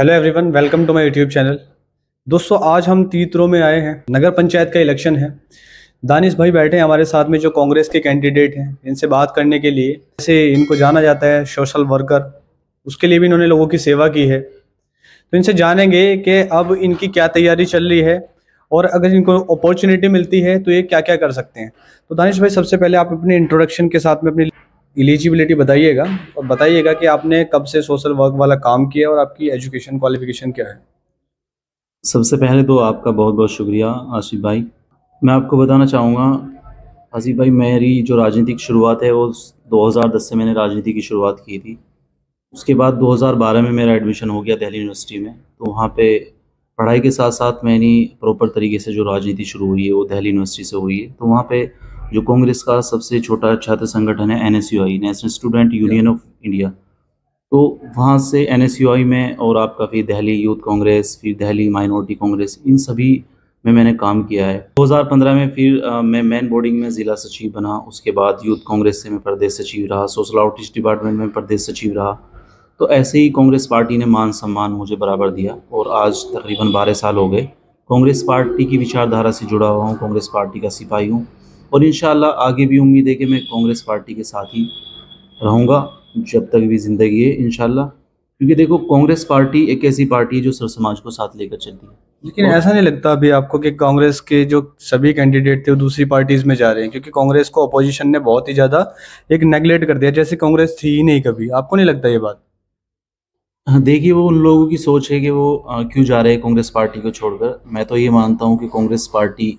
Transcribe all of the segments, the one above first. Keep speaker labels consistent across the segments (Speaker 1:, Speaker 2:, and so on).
Speaker 1: Hello everyone, welcome to my YouTube channel. दोस्तों, आज हम तीतरो में आए हैं। नगर पंचायत का इलेक्शन है। दानिश भाई बैठे हैं हमारे साथ में, जो कांग्रेस के कैंडिडेट हैं। इनसे बात करने के लिए, जैसे इनको जाना जाता है सोशल वर्कर, उसके लिए भी इन्होंने लोगों की सेवा की है। तो इनसे जानेंगे कि अब इनकी क्या तैयारी चल रही है और अगर इनको अपॉर्चुनिटी मिलती है तो ये क्या क्या कर सकते हैं। तो दानिश भाई, सबसे पहले आप अपने इंट्रोडक्शन के साथ में अपनी एलिजिबिलिटी बताइएगा और बताइएगा कि आपने कब से सोशल वर्क वाला काम किया और आपकी एजुकेशन क्वालिफिकेशन क्या है।
Speaker 2: सबसे पहले तो आपका बहुत बहुत शुक्रिया आसिफ भाई। मैं आपको बताना चाहूँगा आसिफ भाई, मेरी जो राजनीतिक शुरुआत है वो 2010 से मैंने राजनीति की शुरुआत की थी। उसके बाद 2012 में मेरा एडमिशन हो गया दिल्ली यूनिवर्सिटी में। तो वहाँ पे पढ़ाई के साथ साथ मैंने प्रॉपर तरीके से जो राजनीति शुरू हुई है वो दिल्ली यूनिवर्सिटी से हुई है। तो वहाँ पे जो कांग्रेस का सबसे छोटा छात्र संगठन है NSUI, national student union of India, तो वहाँ से NSUI में और आपका फिर दिल्ली यूथ कांग्रेस, फिर दिल्ली माइनॉरिटी कांग्रेस, इन सभी में मैंने काम किया है। 2015 में फिर मैं मेन बोर्डिंग में ज़िला सचिव बना। उसके बाद यूथ कांग्रेस से मैं प्रदेश सचिव रहा, सोशल आउटरीच डिपार्टमेंट में प्रदेश सचिव रहा। तो ऐसे ही कांग्रेस पार्टी ने मान सम्मान मुझे बराबर दिया और आज तकरीबन 12 साल हो गए कांग्रेस पार्टी की विचारधारा से जुड़ा हुआ हूँ, कांग्रेस पार्टी का सिपाही हूँ। और इंशाल्लाह आगे भी उम्मीद है कि मैं कांग्रेस पार्टी के साथ ही रहूँगा जब तक भी ज़िंदगी है इंशाल्लाह। क्योंकि देखो, कांग्रेस पार्टी एक ऐसी पार्टी है जो सर समाज को साथ लेकर चलती है।
Speaker 1: लेकिन
Speaker 2: और
Speaker 1: ऐसा नहीं लगता अभी आपको कि कांग्रेस के जो सभी कैंडिडेट थे वो दूसरी पार्टीज में जा रहे हैं? क्योंकि कांग्रेस को अपोजिशन ने बहुत ही ज्यादा एक नेगलेक्ट कर दिया, जैसे कांग्रेस थी ही नहीं कभी। आपको नहीं लगता ये बात?
Speaker 2: हाँ, देखिए, वो उन लोगों की सोच है कि वो क्यों जा रहे हैं कांग्रेस पार्टी को छोड़कर। मैं तो ये मानता हूँ कि कांग्रेस पार्टी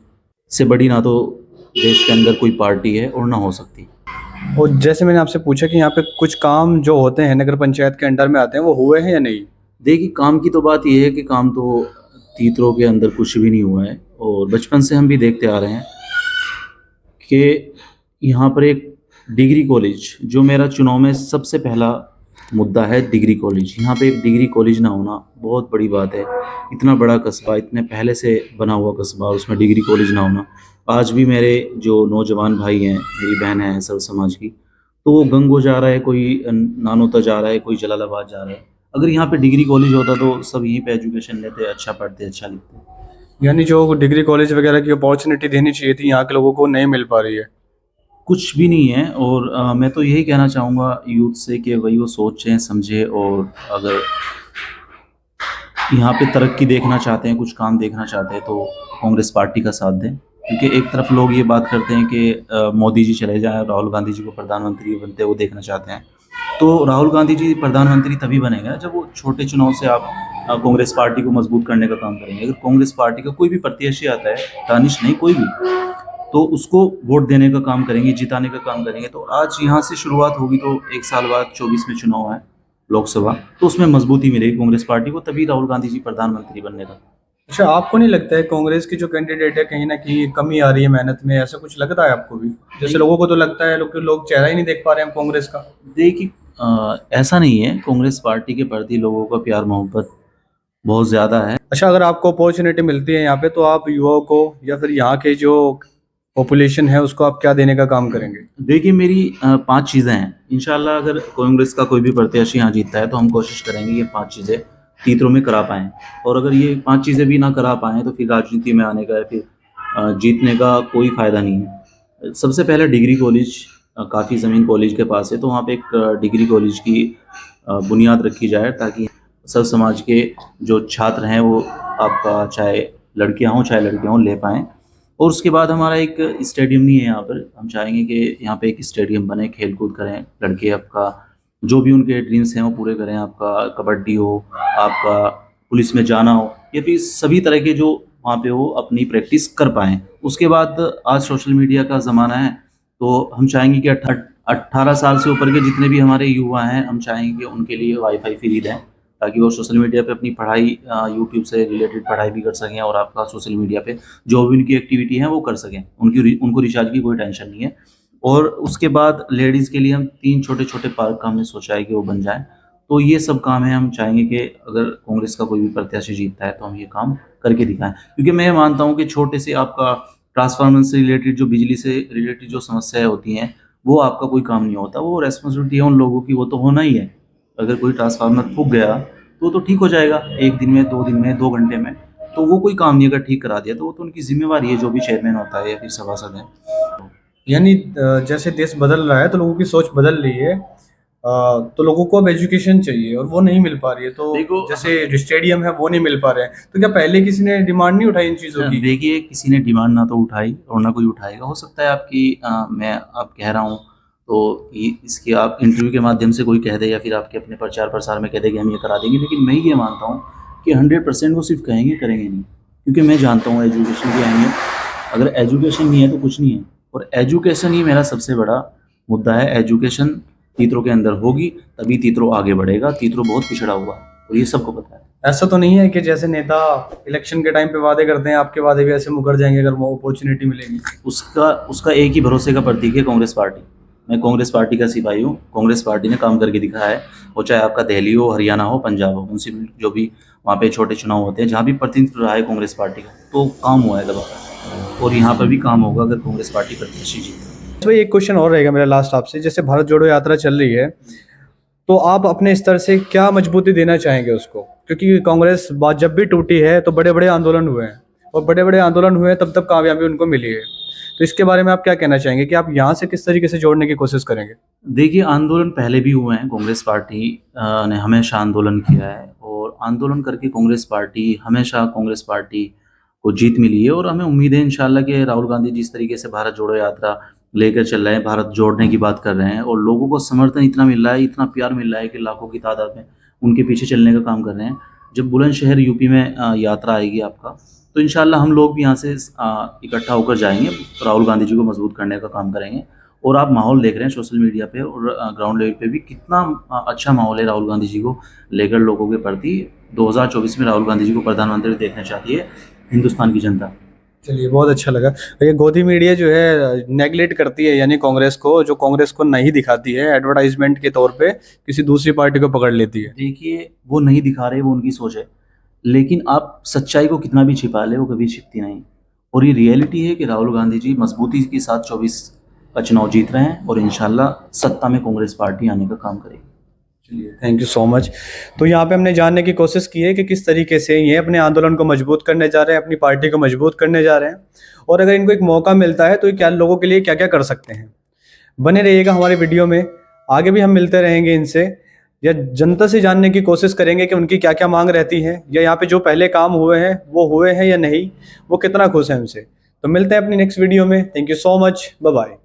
Speaker 2: से बड़ी ना तो देश के अंदर कोई पार्टी है और ना हो सकती।
Speaker 1: और जैसे मैंने आपसे पूछा कि यहाँ पे कुछ काम जो होते हैं नगर पंचायत के अंडर में आते हैं, वो हुए हैं या नहीं?
Speaker 2: देखिए, काम की तो बात ये है कि काम तो तीतरों के अंदर कुछ भी नहीं हुआ है। और बचपन से हम भी देखते आ रहे हैं कि यहाँ पर एक डिग्री कॉलेज, जो मेरा चुनाव में सबसे पहला मुद्दा है, डिग्री कॉलेज। यहाँ पे एक डिग्री कॉलेज ना होना बहुत बड़ी बात है। इतना बड़ा कस्बा, इतने पहले से बना हुआ कस्बा, उसमें डिग्री कॉलेज ना होना। आज भी मेरे जो नौजवान भाई हैं, मेरी बहन है सर्व समाज की, तो वो गंगो जा रहा है, कोई नानोता जा रहा है, कोई जलालाबाद जा रहा है। अगर यहाँ पे डिग्री कॉलेज होता तो सब यहीं पे एजुकेशन लेते, अच्छा पढ़ते, अच्छा लिखते।
Speaker 1: यानी जो डिग्री कॉलेज वगैरह की अपॉर्चुनिटी देनी चाहिए थी, यहाँ के लोगों को नहीं मिल पा रही है।
Speaker 2: कुछ भी नहीं है। और मैं तो यही कहना चाहूँगा यूथ से कि वही वो सोचें समझे, और अगर यहाँ पे तरक्की देखना चाहते हैं, कुछ काम देखना चाहते हैं, तो कांग्रेस पार्टी का साथ दें। क्योंकि एक तरफ लोग ये बात करते हैं कि मोदी जी चले जाएं, राहुल गांधी जी को प्रधानमंत्री बनते वो देखना चाहते हैं। तो राहुल गांधी जी प्रधानमंत्री तभी बनेगा जब वो छोटे चुनाव से आप कांग्रेस पार्टी को मजबूत करने का काम करेंगे। अगर कांग्रेस पार्टी का कोई भी प्रत्याशी आता है, दानिश नहीं कोई भी, तो उसको वोट देने का काम करेंगे, जिताने का काम करेंगे। तो आज यहाँ से शुरुआत होगी, तो एक साल बाद 24 में चुनाव है लोकसभा, तो उसमें मजबूती मिलेगी कांग्रेस पार्टी को, तभी राहुल गांधी जी प्रधानमंत्री बनने का।
Speaker 1: अच्छा, आपको नहीं लगता है कांग्रेस की जो कैंडिडेट है कहीं ना कहीं कमी आ रही है मेहनत में? ऐसा कुछ लगता है आपको भी? जैसे
Speaker 2: नहीं,
Speaker 1: लोगों को तो लगता है लोग चेहरा ही नहीं देख पा रहे हैं कांग्रेस का।
Speaker 2: देखिए, ऐसा नहीं है। कांग्रेस पार्टी के प्रति लोगों का प्यार मोहब्बत बहुत ज़्यादा है।
Speaker 1: अच्छा, अगर आपको अपॉर्चुनिटी मिलती है यहाँ पे, तो आप युवाओं को या फिर यहाँ के जो पॉपुलेशन है उसको आप क्या देने का काम करेंगे?
Speaker 2: देखिए, मेरी 5 चीज़ें हैं। इंशाल्लाह अगर कांग्रेस का कोई भी प्रत्याशी यहाँ जीतता है तो हम कोशिश करेंगे ये 5 चीज़ें तीतरों में करा पाएँ। और अगर ये 5 चीज़ें भी ना करा पाएँ तो फिर राजनीति में आने का या फिर जीतने का कोई फ़ायदा नहीं है। सबसे पहले डिग्री कॉलेज, काफ़ी ज़मीन कॉलेज के पास है, तो वहाँ पे एक डिग्री कॉलेज की बुनियाद रखी जाए, ताकि सब समाज के जो छात्र हैं वो, आपका चाहे लड़कियाँ हों चाहे लड़के हों, ले पाएँ। और उसके बाद हमारा एक स्टेडियम नहीं है यहाँ पर। हम चाहेंगे कि यहाँ पे एक स्टेडियम बने, खेल कूद करें लड़के, आपका जो भी उनके ड्रीम्स हैं वो पूरे करें। आपका कबड्डी हो, आपका पुलिस में जाना हो, या फिर सभी तरह के जो वहाँ पे वो अपनी प्रैक्टिस कर पाएँ। उसके बाद आज सोशल मीडिया का ज़माना है, तो हम चाहेंगे कि 18 साल से ऊपर के जितने भी हमारे युवा हैं, हम चाहेंगे कि उनके लिए वाईफाई फ्री दें, ताकि वो सोशल मीडिया पे अपनी पढ़ाई, यूट्यूब से रिलेटेड पढ़ाई भी कर सकें, और आपका सोशल मीडिया पे जो भी उनकी एक्टिविटी है वो कर सकें। उनको रिचार्ज की कोई टेंशन नहीं है। और उसके बाद लेडीज़ के लिए हम 3 छोटे-छोटे पार्क का हमने सोचा है कि वो बन जाएँ। तो ये सब काम है। हम चाहेंगे कि अगर कांग्रेस का कोई भी प्रत्याशी जीतता है तो हम ये काम करके दिखाएँ। क्योंकि मैं मानता हूँ कि छोटे से आपका ट्रांसफार्मर से रिलेटेड, जो बिजली से रिलेटेड जो समस्याएँ होती हैं, वो आपका कोई काम नहीं होता। वो रिस्पॉन्सिबिलिटी है उन लोगों की, वो तो होना ही है। अगर कोई ट्रांसफार्मर फूँक गया तो ठीक हो जाएगा, 1 दिन में, 2 दिन में, 2 घंटे में। तो वो कोई काम नहीं अगर ठीक करा दिया तो वो तो उनकी जिम्मेवारी है, जो भी चेयरमैन होता है या फिर सभासद है।
Speaker 1: यानी जैसे देश बदल रहा है तो लोगों की सोच बदल रही है, तो लोगों को अब एजुकेशन चाहिए और वो नहीं मिल पा रही है। तो
Speaker 2: देखो,
Speaker 1: जैसे जो स्टेडियम है वो नहीं मिल पा रहे हैं, तो क्या पहले किसी ने डिमांड नहीं उठाई इन चीज़ों की?
Speaker 2: देखिए, किसी ने डिमांड ना तो उठाई और ना कोई उठाएगा। हो सकता है आपकी मैं आप कह रहा हूँ तो इसकी आप इंटरव्यू के माध्यम से कोई कह दे या फिर आपके अपने प्रचार प्रसार में कह दे कि हम ये करा देंगे, लेकिन मैं ये मानता हूँ कि 100% वो सिर्फ कहेंगे, करेंगे नहीं। क्योंकि मैं जानता हूँ एजुकेशन की अहमियत। अगर एजुकेशन नहीं है तो कुछ नहीं है, और एजुकेशन ही मेरा सबसे बड़ा मुद्दा है। एजुकेशन तीतरों के अंदर होगी तभी तीतरों आगे बढ़ेगा। तीतरों बहुत पिछड़ा हुआ है और ये सबको पता है।
Speaker 1: ऐसा तो नहीं है कि जैसे नेता इलेक्शन के टाइम पे वादे करते हैं, आपके वादे भी ऐसे मुकर जाएंगे अगर वो अपॉर्चुनिटी मिलेगी?
Speaker 2: उसका एक ही भरोसे का प्रतीक है कांग्रेस पार्टी। मैं कांग्रेस पार्टी का सिपाही हूँ। कांग्रेस पार्टी ने काम करके दिखाया है, वो चाहे आपका दिल्ली हो, हरियाणा हो, पंजाब हो, म्यूनसिपल जो भी वहाँ पे छोटे चुनाव होते हैं, जहाँ भी प्रतिनिधित्व रहा है कांग्रेस पार्टी का, तो काम हुआ है दबा। और यहाँ पर भी काम होगा अगर कांग्रेस पार्टी प्रत्याशी जीते।
Speaker 1: तो एक क्वेश्चन और रहेगा मेरा लास्ट आपसे, जैसे भारत जोड़ो यात्रा चल रही है, तो आप अपने स्तर से क्या मजबूती देना चाहेंगे उसको? क्योंकि कांग्रेस बात जब भी टूटी है तो बड़े बड़े आंदोलन हुए हैं, और बड़े बड़े आंदोलन हुए हैं तब तब कामयाबी उनको मिली है। तो इसके बारे में आप क्या कहना चाहेंगे कि आप यहाँ से किस तरीके से जोड़ने की कोशिश करेंगे?
Speaker 2: देखिए, आंदोलन पहले भी हुए हैं। कांग्रेस पार्टी ने हमेशा आंदोलन किया है और आंदोलन करके कांग्रेस पार्टी को जीत मिली है। और हमें उम्मीद है इंशाल्लाह कि राहुल गांधी जिस तरीके से भारत जोड़ो यात्रा लेकर चल रहे हैं, भारत जोड़ने की बात कर रहे हैं, और लोगों को समर्थन इतना मिल रहा है, इतना प्यार मिल रहा है कि लाखों की तादाद में उनके पीछे चलने का काम कर रहे हैं। जब बुलंदशहर यूपी में यात्रा आएगी आपका, तो इंशाल्लाह हम लोग भी यहाँ से इकट्ठा होकर जाएंगे, राहुल गांधी जी को मजबूत करने का काम करेंगे। और आप माहौल देख रहे हैं सोशल मीडिया पे और ग्राउंड लेवल पे भी कितना अच्छा माहौल है राहुल गांधी जी को लेकर लोगों के प्रति। 2024 में राहुल गांधी जी को प्रधानमंत्री देखना चाहती है हिंदुस्तान की जनता।
Speaker 1: चलिए, बहुत अच्छा लगा। ये गोदी मीडिया जो है नेगलेक्ट करती है, यानी कांग्रेस को, जो कांग्रेस को नहीं दिखाती है, एडवर्टाइजमेंट के तौर पे किसी दूसरी पार्टी को पकड़ लेती है।
Speaker 2: देखिए, वो नहीं दिखा रहे, वो उनकी सोच है, लेकिन आप सच्चाई को कितना भी छिपा ले वो कभी छिपती नहीं। और ये रियलिटी है कि राहुल गांधी जी मजबूती के साथ 24 का चुनाव जीत रहे हैं और इंशाल्लाह सत्ता में कांग्रेस पार्टी आने का काम करेगी।
Speaker 1: चलिए, थैंक यू सो मच। तो यहाँ पे हमने जानने की कोशिश की है कि किस तरीके से ये अपने आंदोलन को मजबूत करने जा रहे हैं, अपनी पार्टी को मजबूत करने जा रहे हैं, और अगर इनको एक मौका मिलता है तो ये क्या लोगों के लिए क्या क्या कर सकते हैं। बने रहिएगा हमारे वीडियो में, आगे भी हम मिलते रहेंगे इनसे, या जनता से जानने की कोशिश करेंगे कि उनकी क्या क्या मांग रहती है, या यहाँ पे जो पहले काम हुए हैं वो हुए हैं या नहीं, वो कितना खुश हैं उनसे। तो मिलते हैं अपनी नेक्स्ट वीडियो में। Thank you so much, bye bye.